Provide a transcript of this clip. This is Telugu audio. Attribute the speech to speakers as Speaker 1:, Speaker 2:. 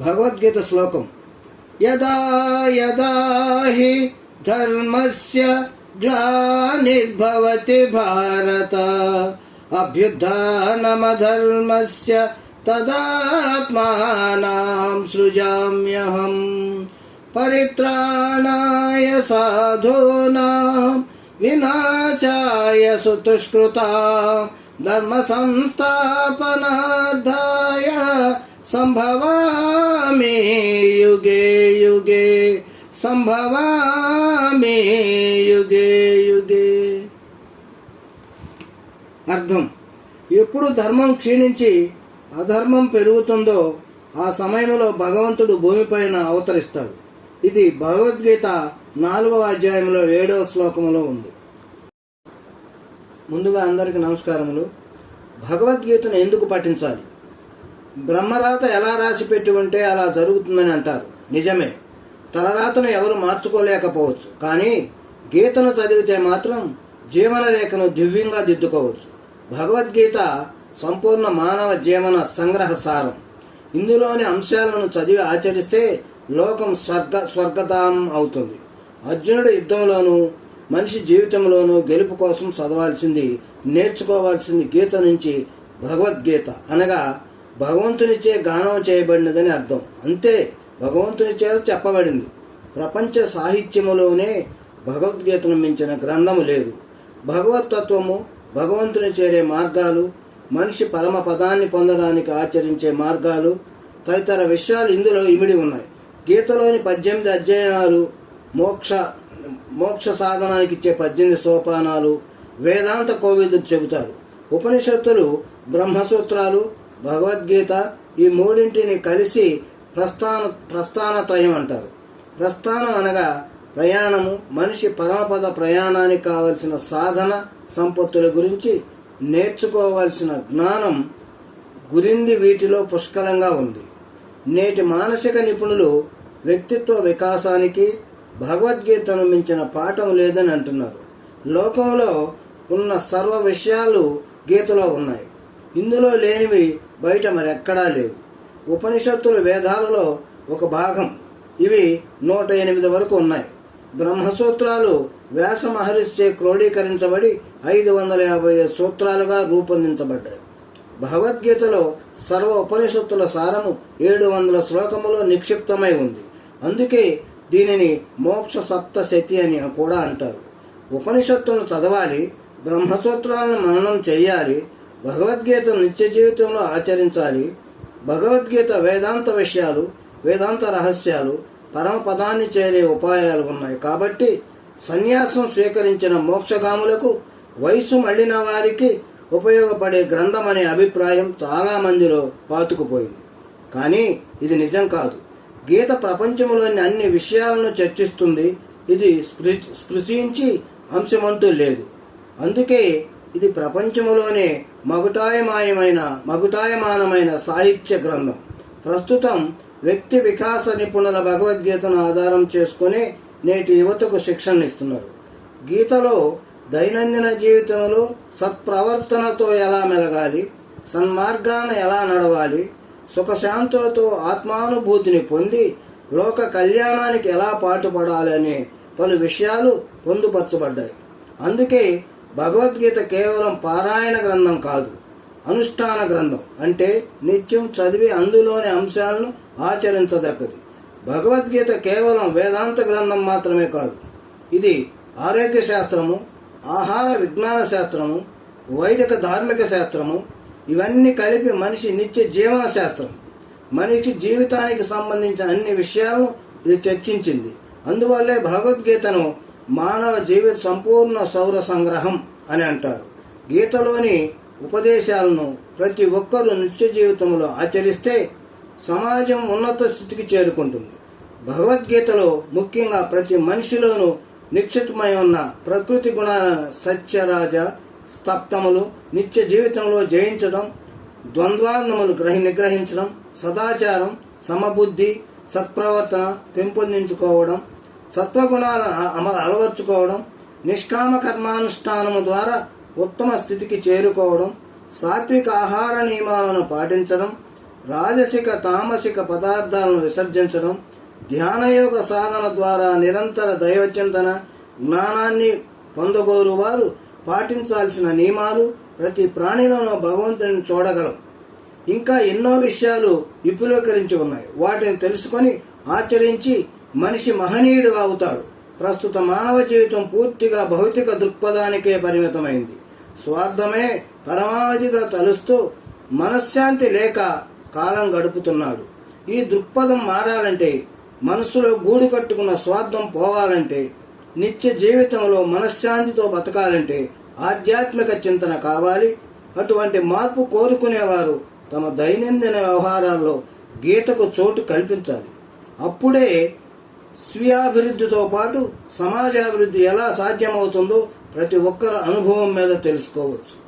Speaker 1: భగవద్గీత శ్లోకం. యదా యదా హి ధర్మస్య గ్లానిర్భవతి భారత అభ్యుత్థానమధర్మస్య తదాత్మానాం సృజామ్యహం పరిత్రాణాయ సాధూనాం వినాశాయ సుతుష్కృతాం ధర్మ సంస్థాపనార్థాయ సంభవామి యుగే యుగే సంభవామి యుగే యుగే. అర్థం: ఎప్పుడు ధర్మం క్షీణించి అధర్మం పెరుగుతుందో ఆ సమయంలో భగవంతుడు భూమిపైన అవతరిస్తాడు. ఇది భగవద్గీత 4వ అధ్యాయంలో 7వ శ్లోకంలో ఉంది. ముందుగా అందరికీ నమస్కారములు. భగవద్గీతను ఎందుకు పఠించాలి? బ్రహ్మరాత ఎలా రాసి పెట్టి ఉంటే అలా జరుగుతుందని అంటారు. నిజమే, తలరాతను ఎవరు మార్చుకోలేకపోవచ్చు. కానీ గీతను చదివితే మాత్రం జీవన రేఖను దివ్యంగా దిద్దుకోవచ్చు. భగవద్గీత సంపూర్ణ మానవ జీవన సంగ్రహ సారం. ఇందులోని అంశాలను చదివి ఆచరిస్తే లోకం స్వర్గధామం అవుతుంది. అర్జునుడు యుద్ధంలోనూ మనిషి జీవితంలోనూ గెలుపు కోసం చదవాల్సింది, నేర్చుకోవాల్సింది గీత నుంచి భగవద్గీత అనగా భగవంతునిచే గానం చేయబడినదని అర్థం. అంతే, భగవంతుని చేత చెప్పబడింది. ప్రపంచ సాహిత్యములోనే భగవద్గీతను మించిన గ్రంథము లేదు. భగవతత్వము, భగవంతుని చేరే మార్గాలు, మనిషి పరమ పదాన్ని పొందడానికి ఆచరించే మార్గాలు తదితర విషయాలు ఇందులో ఇమిడి ఉన్నాయి. గీతలోని 18 అధ్యాయాలు మోక్ష సాధనానికి ఇచ్చే 18 సోపానాలు వేదాంత కోవిదులు చెబుతారు. ఉపనిషత్తులు, బ్రహ్మసూత్రాలు, భగవద్గీత ఈ మూడింటిని కలిసి ప్రస్థానత్రయం అంటారు. ప్రస్థానం అనగా ప్రయాణము. మనిషి పరమపద ప్రయాణానికి కావలసిన సాధన సంపత్తుల గురించి నేర్చుకోవాల్సిన జ్ఞానం గురించి వీటిలో పుష్కలంగా ఉంది. నేటి మానసిక నిపుణులు వ్యక్తిత్వ వికాసానికి భగవద్గీతను మించిన పాఠం లేదని అంటున్నారు. లోకంలో ఉన్న సర్వ విషయాలు గీతలో ఉన్నాయి. ఇందులో లేనివి బయట మరెక్కడా లేవు. ఉపనిషత్తులు వేదాలలో ఒక భాగం. ఇవి 108 వరకు ఉన్నాయి. బ్రహ్మసూత్రాలు వ్యాస మహర్షిచే క్రోడీకరించబడి 555 సూత్రాలుగా రూపొందించబడ్డాయి. భగవద్గీతలో సర్వ ఉపనిషత్తుల సారము 700 శ్లోకములో నిక్షిప్తమై ఉంది. అందుకే దీనిని మోక్ష సప్తశతి అని కూడా అంటారు. ఉపనిషత్తులను చదవాలి, బ్రహ్మసూత్రాలను మననం చేయాలి, భగవద్గీతను నిత్య జీవితంలో ఆచరించాలి. భగవద్గీత వేదాంత విషయాలు, వేదాంత రహస్యాలు, పరమపదాన్ని చేరే ఉపాయాలు ఉన్నాయి. కాబట్టి సన్యాసం స్వీకరించిన మోక్షగాములకు, వయసు మళ్లిన వారికి ఉపయోగపడే గ్రంథం అనే అభిప్రాయం చాలా మందిలో పాతుకుపోయింది. కానీ ఇది నిజం కాదు. గీత ప్రపంచంలోని అన్ని విషయాలను చర్చిస్తుంది. ఇది స్పృశించి అంశమంటూ లేదు. అందుకే ఇది ప్రపంచంలోనే మగుటాయమానమైన సాహిత్య గ్రంథం. ప్రస్తుతం వ్యక్తి వికాస నిపుణుల భగవద్గీతను ఆధారం చేసుకుని నేటి యువతకు శిక్షణ ఇస్తున్నారు. గీతలో దైనందిన జీవితంలో సత్ప్రవర్తనతో ఎలా మెలగాలి, సన్మార్గాన ఎలా నడవాలి, సుఖశాంతులతో ఆత్మానుభూతిని పొంది లోక కళ్యాణానికి ఎలా పాటుపడాలి అనే పలు విషయాలు పొందుపరచబడ్డాయి. అందుకే భగవద్గీత కేవలం పారాయణ గ్రంథం కాదు, అనుష్ఠాన గ్రంథం. అంటే నిత్యం చదివి అందులోని అంశాలను ఆచరించదగ్గది. భగవద్గీత కేవలం వేదాంత గ్రంథం మాత్రమే కాదు. ఇది ఆరోగ్య శాస్త్రము, ఆహార విజ్ఞాన శాస్త్రము, వైదిక ధార్మిక శాస్త్రము, ఇవన్నీ కలిపి మనిషి నిత్య జీవన శాస్త్రం. మనిషి జీవితానికి సంబంధించిన అన్ని విషయాలను ఇది చర్చించింది. అందువల్లే భగవద్గీతను మానవ జీవిత సంపూర్ణ సౌర సంగ్రహం అని అంటారు. గీతలోని ఉపదేశాలను ప్రతి ఒక్కరూ నిత్య జీవితంలో ఆచరిస్తే సమాజం ఉన్నత స్థితికి చేరుకుంటుంది. భగవద్గీతలో ముఖ్యంగా ప్రతి మనిషిలోనూ నిక్షిప్తమై ఉన్న ప్రకృతి గుణాలను సత్యరాజ స్తప్తములు నిత్య జీవితంలో జయించడం, ద్వంద్వాన్నములు నిగ్రహించడం, సదాచారం, సమబుద్ధి, సత్ప్రవర్తన పెంపొందించుకోవడం, సత్వగుణాలను అలవర్చుకోవడం, నిష్కామ కర్మానుష్ఠానము ద్వారా ఉత్తమ స్థితికి చేరుకోవడం, సాత్విక ఆహార నియమాలను పాటించడం, రాజసిక తామసిక పదార్థాలను విసర్జించడం, ధ్యానయోగ సాధన ద్వారా నిరంతర దైవచింతన, జ్ఞానాన్ని పొందగోరు వారు పాటించాల్సిన నియమాలు ప్రతి ప్రాణిలోనూ భగవంతుని చూడగలం. ఇంకా ఎన్నో విషయాలు విపులీకరించి ఉన్నాయి. వాటిని తెలుసుకొని ఆచరించి మనిషి మహనీయుడుగా అవుతాడు. ప్రస్తుత మానవ జీవితం పూర్తిగా భౌతిక దృక్పథానికే పరిమితమైంది. స్వార్థమే పరమావధిగా తలుస్తూ మనశ్శాంతి లేక కాలం గడుపుతున్నాడు. ఈ దృక్పథం మారాలంటే, మనస్సులో గూడు కట్టుకున్న స్వార్థం పోవాలంటే, నిత్య జీవితంలో మనశ్శాంతితో బతకాలంటే ఆధ్యాత్మిక చింతన కావాలి. అటువంటి మార్పు కోరుకునేవారు తమ దైనందిన వ్యవహారాల్లో గీతకు చోటు కల్పించాలి. అప్పుడే స్వీయాభివృద్ధితో పాటు సమాజాభివృద్ధి ఎలా సాధ్యమవుతుందో ప్రతి ఒక్కరి అనుభవం మీద తెలుసుకోవచ్చు.